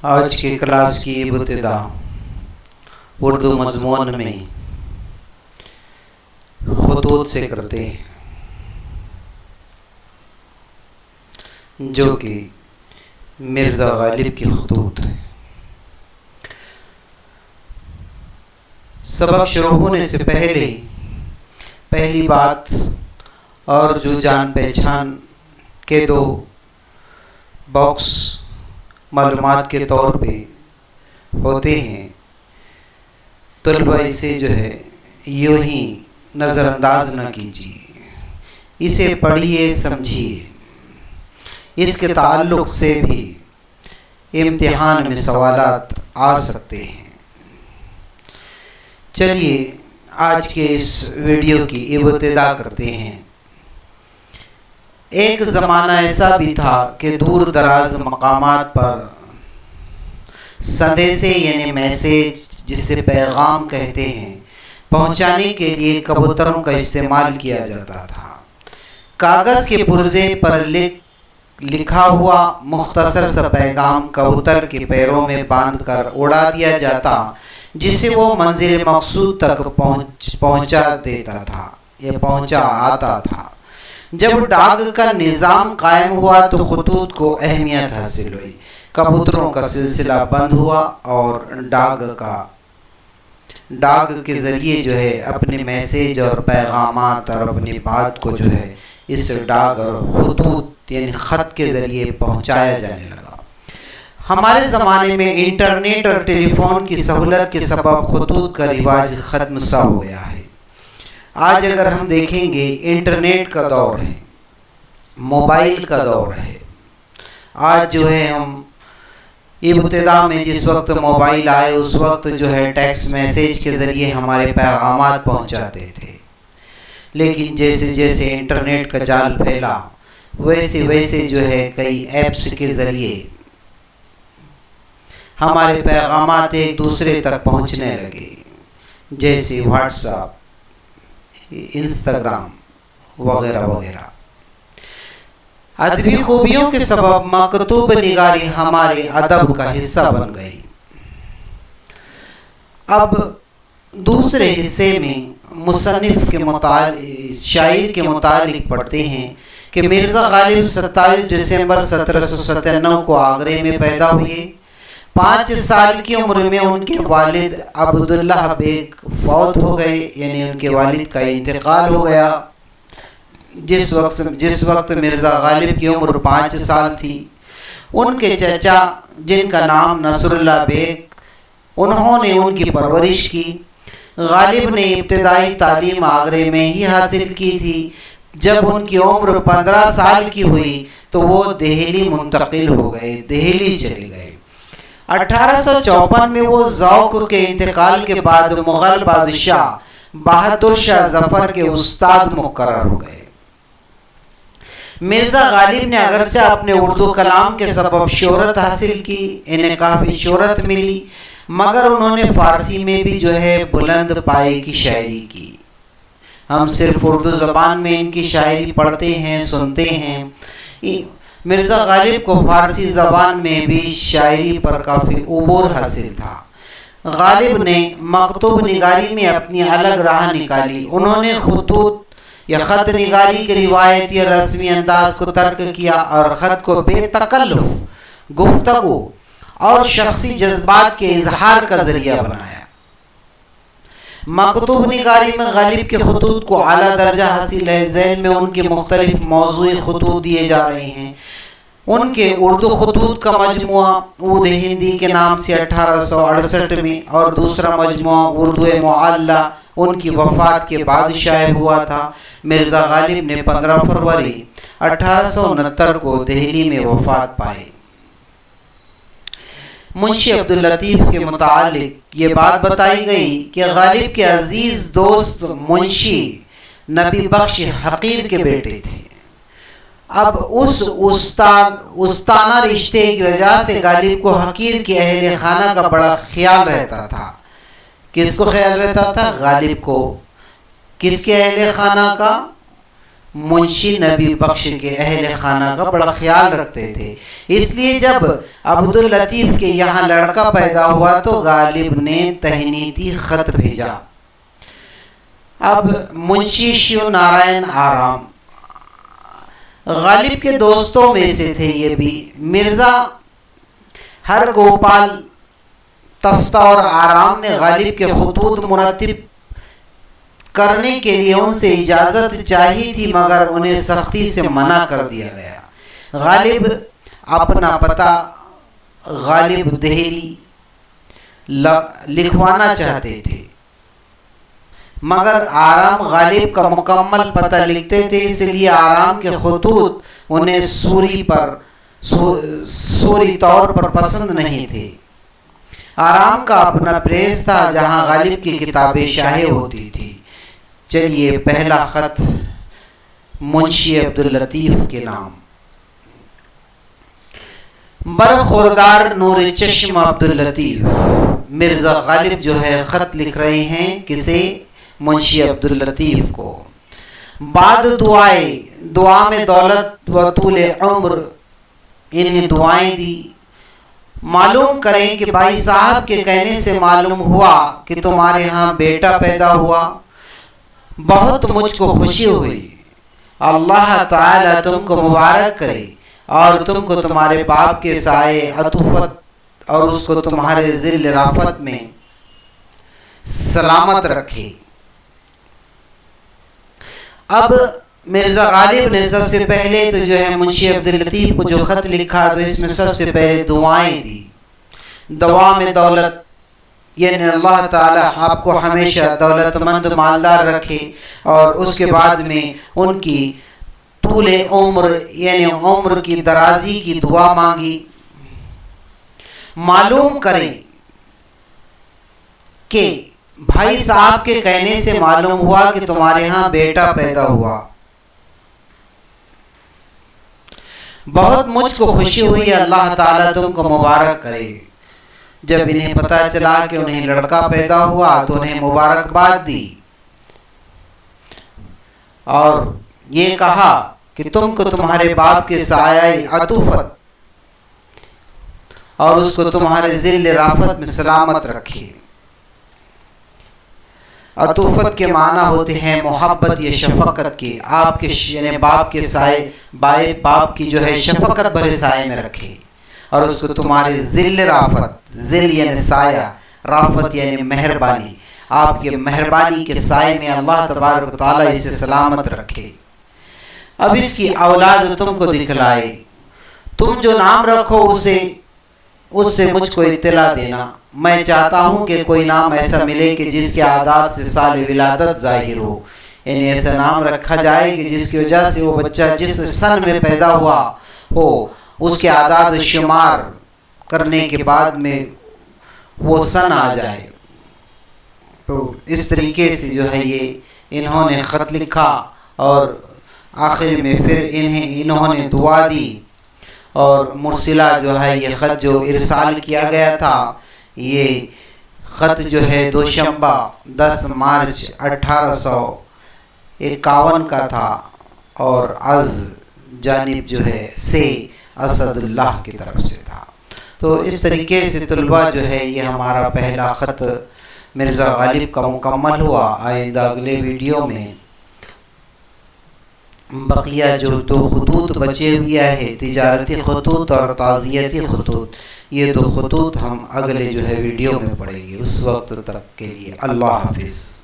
آج کے کلاس کی ابتدا اردو مضمون میں خطوط سے کرتے ہیں، جو کہ مرزا غالب کی خطوط ہیں۔ سبق شروع ہونے سے پہلی بات اور جو جان پہچان کے دو باکس معلومات کے طور پہ ہوتے ہیں، طلبہ اسے یوں ہی نظر انداز نہ کیجیے، اسے پڑھیے، سمجھیے۔ اس کے تعلق سے بھی امتحان میں سوالات آ سکتے ہیں۔ چلیے آج کے اس ویڈیو کی ابتدا کرتے ہیں۔ ایک زمانہ ایسا بھی تھا کہ دور دراز مقامات پر سندیسے یعنی میسیج، جس سے پیغام کہتے ہیں، پہنچانے کے لیے کبوتروں کا استعمال کیا جاتا تھا۔ کاغذ کے پرزے پر لکھا ہوا مختصر سا پیغام کبوتر کے پیروں میں باندھ کر اڑا دیا جاتا، جس سے وہ منزل مقصود تک پہنچا دیتا تھا یا پہنچا آتا تھا۔ جب ڈاک کا نظام قائم ہوا تو خطوط کو اہمیت حاصل ہوئی، کبوتروں کا سلسلہ بند ہوا اور ڈاک کے ذریعے اپنے میسیج اور پیغامات اور اپنی بات کو اس ڈاک اور خطوط یعنی خط کے ذریعے پہنچایا جانے لگا۔ ہمارے زمانے میں انٹرنیٹ اور ٹیلی فون کی سہولت کے سبب خطوط کا رواج ختم سا ہو گیا ہے۔ آج اگر ہم دیکھیں گے، انٹرنیٹ کا دور ہے، موبائل کا دور ہے۔ آج ہم ابتدا میں جس وقت موبائل آئے اس وقت ٹیکسٹ میسیج کے ذریعے ہمارے پیغامات پہنچاتے تھے، لیکن جیسے جیسے انٹرنیٹ کا جال پھیلا ویسے کئی ایپس کے ذریعے ہمارے پیغامات ایک دوسرے تک پہنچنے لگے، جیسے واٹس ایپ، انسٹاگرام وغیرہ وغیرہ۔ ادبی خوبیوں کے سبب مکتوب نگاری ہمارے ادب کا حصہ بن گئی۔ اب دوسرے حصے میں مصنف کے شاعر کے متعلق پڑھتے ہیں کہ مرزا غالب 27 دسمبر 1797 کو آگرے میں پیدا ہوئے۔ 5 سال کی عمر میں ان کے والد عبداللہ بیگ فوت ہو گئے، یعنی ان کے والد کا انتقال ہو گیا۔ جس وقت مرزا غالب کی عمر 5 سال تھی، ان کے چچا جن کا نام نصر اللہ بیگ، انہوں نے ان کی پرورش کی۔ غالب نے ابتدائی تعلیم آگرے میں ہی حاصل کی تھی۔ جب ان کی عمر 15 سال کی ہوئی تو وہ دہلی منتقل ہو گئے، دہلی چلے گئے۔ 1854 میں وہ ذوق کے انتقال کے بعد مغل بادشاہ بہادر شاہ ظفر کے استاد مقرر ہو گئے۔ مرزا غالب نے اگرچہ اپنے اردو کلام کے سبب شہرت حاصل کی، انہیں کافی شہرت ملی، مگر انہوں نے فارسی میں بھی بلند پائے کی شاعری کی۔ ہم صرف اردو زبان میں ان کی شاعری پڑھتے ہیں، سنتے ہیں۔ مرزا غالب کو فارسی زبان میں بھی شاعری پر کافی عبور حاصل تھا۔ غالب نے مکتوب نگاری میں اپنی الگ راہ نکالی۔ انہوں نے خطوط یا خط نگاری کے روایتی اور رسمی انداز کو ترک کیا اور خط کو بے تکلف گفتگو اور شخصی جذبات کے اظہار کا ذریعہ بنایا۔ مکتوب نگاری میں غالب کے خطوط کو اعلیٰ درجہ حاصل ہے۔ ذیل میں ان کے مختلف موضوعی خطوط دیے جا رہے ہیں۔ ان کے اردو خطوط کا مجموعہ عود ہندی کے نام سے 1868 میں اور دوسرا مجموعہ اردو معلیٰ ان کی وفات کے بعد شائع ہوا تھا۔ مرزا غالب نے 15 فروری 1869 کو دہلی میں وفات پائی۔ منشی عبداللطیف کے متعلق یہ بات بتائی گئی کہ غالب کے عزیز دوست منشی نبی بخش حقیر کے بیٹے تھے۔ اب اس استانہ رشتے کی وجہ سے غالب کو حقیر کے اہل خانہ کا بڑا خیال رہتا تھا۔ کس کو خیال رہتا تھا؟ غالب کو۔ کس کے اہل خانہ کا؟ منشی نبی بخش کے اہل خانہ کا بڑا خیال رکھتے تھے، اس لیے جب عبداللطیف کے یہاں لڑکا پیدا ہوا تو غالب نے تہنیتی خط بھیجا۔ اب منشی شیو نارائن آرام غالب کے دوستوں میں سے تھے، یہ بھی مرزا ہر گوپال تفتہ اور آرام نے غالب کے خطوط مرتب کرنے کے لیے ان سے اجازت چاہی تھی، مگر انہیں سختی سے منع کر دیا گیا۔ غالب اپنا پتہ غالب دہلی لکھوانا چاہتے تھے، مگر آرام غالب کا مکمل پتہ لکھتے تھے، اس لیے آرام کے خطوط انہیں سوری طور پر پسند نہیں تھے۔ آرام کا اپنا پریس تھا جہاں غالب کی کتابیں شائع ہوتی تھی۔ چلیے پہلا خط منشی عبداللطیف کے نام۔ برخوردار نور چشم عبداللطیف، مرزا غالب جو ہے خط لکھ رہے ہیں کسے؟ منشی عبداللطیف کو۔ بعد دعا میں دولت و طول عمر، انہیں دعائیں دی۔ معلوم کریں کہ بھائی صاحب کے کہنے سے معلوم ہوا کہ تمہارے ہاں بیٹا پیدا ہوا، بہت مجھ کو خوشی ہوئی۔ اللہ تعالیٰ تم کو مبارک کرے اور تم کو تمہارے باپ کے سائے عطوفت اور اس کو تمہارے ذل رافت میں سلامت رکھے۔ اب مرزا غالب نے سب سے پہلے تو جو ہے منشی عبداللطیف کو جو خط لکھا تو اس میں سب سے پہلے دعائیں دی۔ دعا میں دولت، یعنی اللہ تعالیٰ آپ کو ہمیشہ دولت مند مالدار رکھے، اور اس کے بعد میں ان کی طول عمر یعنی عمر کی درازی کی دعا مانگی۔ معلوم کریں کہ بھائی صاحب کے کہنے سے معلوم ہوا کہ تمہارے ہاں بیٹا پیدا ہوا، بہت مجھ کو خوشی ہوئی، اللہ تعالیٰ تم کو مبارک کرے۔ جب انہیں پتہ چلا کہ انہیں لڑکا پیدا ہوا تو انہیں مبارکباد دی اور یہ کہا کہ تم کو تمہارے باپ کے سایہ عطوفت اور اس کو تمہارے ذل رافت میں سلامت رکھے۔ عطوفت کے معنی ہوتے ہیں محبت یا شفقت کی، آپ کے یعنی باپ کے سائے، باپ کی جو ہے شفقت بھرے سائے میں رکھے، اور اس کو تمہارے ذل رافت، ذل یعنی سایہ، رافت یعنی مہربانی، آپ کی مہربانی کے سائے میں اللہ تبارک و تعالیٰ اسے سلامت رکھے۔ اب اس کی اولاد تم کو دکھلائے، تم جو نام رکھو اس سے مجھ کو اطلاع دینا۔ میں چاہتا ہوں کہ کوئی نام ایسا ملے کہ جس کے اعداد سے سال ولادت ظاہر ہو، یعنی ایسا نام رکھا جائے کہ جس کی وجہ سے وہ بچہ جس سن میں پیدا ہوا ہو اس کے اعداد شمار کرنے کے بعد میں وہ سن آ جائے۔ تو اس طریقے سے جو ہے یہ انہوں نے خط لکھا، اور آخر میں پھر انہوں نے دعا دی، اور مرسلہ جو ہے یہ خط جو ارسال کیا گیا تھا، یہ خط جو ہے دوشنبہ 10 مارچ 1851 کا تھا، اور از جانب جو ہے سے اسد اللہ کی طرف سے تھا۔ تو اس طریقے سے طلبہ جو ہے یہ ہمارا پہلا خط مرزا غالب کا مکمل ہوا۔ آئندہ اگلے ویڈیو میں بقیہ جو 2 خطوط بچے ہوئے ہیں، تجارتی خطوط اور تعزیتی خطوط، یہ 2 خطوط ہم اگلے جو ہے ویڈیو میں پڑھیں گے۔ اس وقت تک کے لیے اللہ حافظ۔